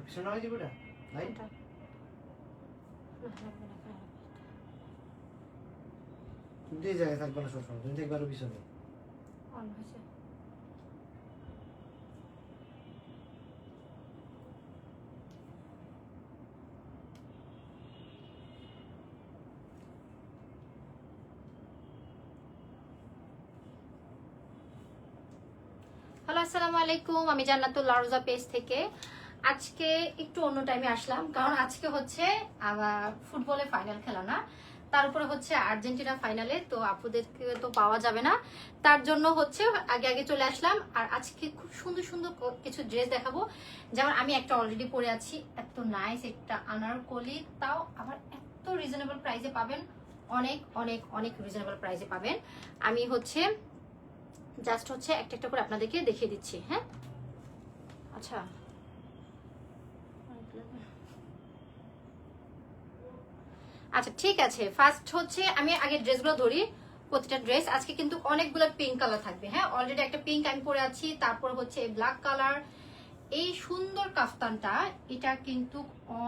পিছনে নামাই দিব এটা নাই দুই জায়গায় থাকবে না সবসময়, তুমি দেখবে আরো পিছনে। অন হয়েছে। হ্যালো আসসালামু আলাইকুম, আমি জান্নাতুল আরজা পেজ থেকে আজকে একটু অন্য টাইমে আসলাম, কারণ আজকে হচ্ছে আবার ফুটবলের ফাইনাল খেলা না, তার উপরে হচ্ছে আর্জেন্টিনা ফাইনালে, তো আপুদেরকে তো পাওয়া যাবে না, তার জন্য হচ্ছে আগে আগে চলে আসলাম। আর আজকে খুব সুন্দর সুন্দর কিছু ড্রেস দেখাবো, যেমন আমি একটা অলরেডি পরে আছি, এত নাইস একটা আনারকলি, তাও আবার এত রিজনেবল প্রাইসে পাবেন, অনেক অনেক অনেক রিজনেবল প্রাইসে পাবেন। আমি হচ্ছে জাস্ট হচ্ছে একটা একটা করে আপনাদেরকে দেখিয়ে দিচ্ছি। হ্যাঁ আচ্ছা, আচ্ছা ঠিক আছে, ফার্স্ট হচ্ছে আমি আগে ড্রেসগুলো ধরি। প্রতিটা ড্রেস আজকে কিন্তু অনেকগুলো পিঙ্ক কালার থাকবে। হ্যাঁ, অলরেডি একটা পিঙ্ক আমি পরে আছি, তারপর হচ্ছে ব্ল্যাক কালার, এই সুন্দর কাফতানটা, এটা কিন্তু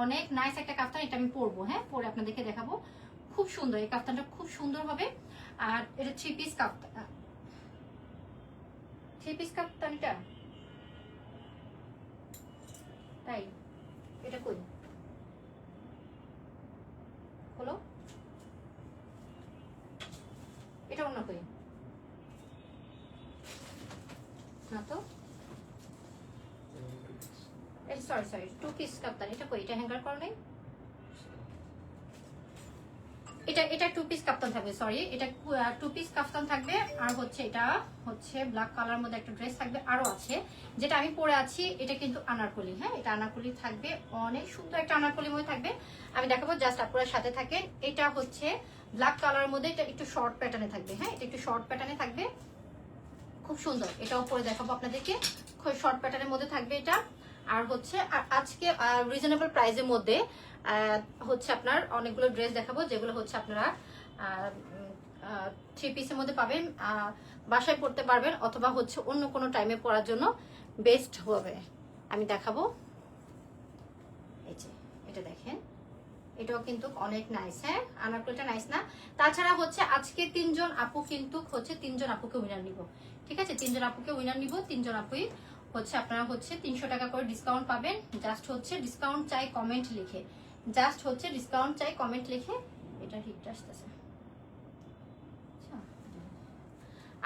অনেক নাইস একটা কাফতান, এটা আমি পরবো। হ্যাঁ, পরে আপনাদেরকে দেখাবো, খুব সুন্দর এই কাফতানটা, খুব সুন্দর হবে। আর এটা থ্রি পিস কাফতান, থ্রি পিস কাফতান এটা, তাই এটা কই হলো, এটা অন্য কই না তো, সরি সরি, টু পিস কাপ্তান, এটা কই, এটা হ্যাঙ্গার করা নেই, এটা এটা টু পিস কাপ্তান থাকবে, সরি এটা টু পিস কাপ্তান থাকবে। আর হচ্ছে এটা হচ্ছে ব্ল্যাক কালার মধ্যে একটা ড্রেস থাকবে, আরো আছে যেটা আমি পরে আছি, এটা কিন্তু আনারকলি। হ্যাঁ, এটা আনারকলি থাকবে, অনেক সুন্দর একটা আনারকলি মধ্যে থাকবে, আমি দেখাবো, জাস্ট আপনারা সাথে থাকেন। এটা হচ্ছে ব্ল্যাক কালারের মধ্যে, এটা একটু শর্ট প্যাটার্নে থাকবে। হ্যাঁ, এটা একটু শর্ট প্যাটার্নে থাকবে, খুব সুন্দর, এটাও পরে দেখাবো আপনাদেরকে, খুব শর্ট প্যাটার্নের মধ্যে থাকবে এটা। আর হচ্ছে আজকে রিজনেবল প্রাইসের মধ্যে হচ্ছে আপনার অনেকগুলো ড্রেস দেখাবো, যেগুলো হচ্ছে আপনারা থ্রি পিসের মধ্যে পাবেন, বাসায় পড়তে পারবেন, অথবা হচ্ছে অন্য কোনো টাইমে পরার জন্য বেস্ট হবে। আমি দেখাবো, এই যে এটা দেখেন, এটাও কিন্তু অনেক নাইস। হ্যাঁ, আনারকলিটা নাইস না? তাছাড়া হচ্ছে আজকে তিনজন আপু কিন্তু হচ্ছে তিনজন আপুকে উইনার নিব, ঠিক আছে, তিনজন আপুকে উইনার নিব, তিনজন আপুই হচ্ছে আপনারা হচ্ছে 300 টাকা করে ডিসকাউন্ট পাবেন। জাস্ট হচ্ছে ডিসকাউন্ট চাই কমেন্ট লিখে, জাস্ট হচ্ছে ডিসকাউন্ট চাই কমেন্ট লিখে। এটা হিটটা আসতেছে।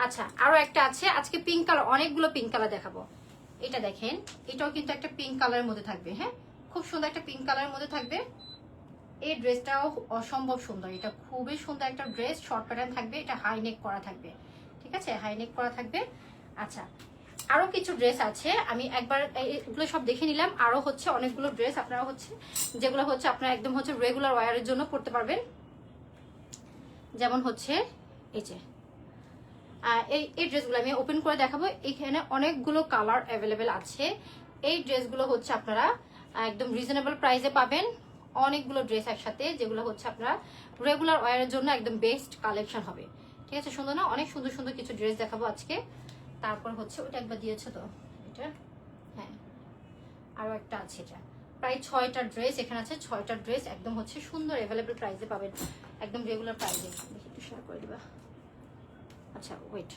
আচ্ছা, আরো একটা আছে, আজকে পিঙ্ক কালার, অনেকগুলো পিঙ্ক কালার দেখাবো। এটা দেখেন, এটাও কিন্তু একটা পিঙ্ক কালারের মধ্যে থাকবে। হ্যাঁ, খুব সুন্দর একটা পিঙ্ক কালারের মধ্যে থাকবে। এই ড্রেসটাও অসম্ভব সুন্দর, এটা খুবই সুন্দর একটা ড্রেস, শর্ট প্যাটার্ন থাকবে, এটা হাই নেক করা থাকবে, ঠিক আছে, হাই নেক করা থাকবে। আচ্ছা, আরো কিছু ড্রেস আছে, আমি একবার এগুলো সব দেখে নিলাম, আরো হচ্ছে অনেকগুলো ড্রেস আপনারা হচ্ছে যেগুলো হচ্ছে আপনারা একদম হচ্ছে রেগুলার ওয়্যারের জন্য পড়তে পারবেন। যেমন হচ্ছে এই যে এই ড্রেসগুলো আমি ওপেন করে দেখাবো, এখানে অনেকগুলো কালার অ্যাভেলেবেল আছে। এই ড্রেসগুলো হচ্ছে আপনারা একদম রিজনেবল প্রাইসে পাবেন, অনেকগুলো ড্রেস একসাথে, যেগুলো হচ্ছে আপনারা রেগুলার ওয়্যারের জন্য একদম বেস্ট কালেকশন হবে, ঠিক আছে, সুন্দর না? অনেক সুন্দর সুন্দর কিছু ড্রেস দেখাবো আজকে। তারপর হচ্ছে ওটা একবার দিয়েছে তো, এটা হ্যাঁ, আরো একটা আছে, এটা প্রায় 6টা ড্রেস এখানে আছে, 6টা ড্রেস একদম হচ্ছে সুন্দর অ্যাভেলেবেল প্রাইসে পাবেন, একদম রেগুলার প্রাইসে। দেখি একটু শেয়ার করে দিবা। আচ্ছা ওয়েট,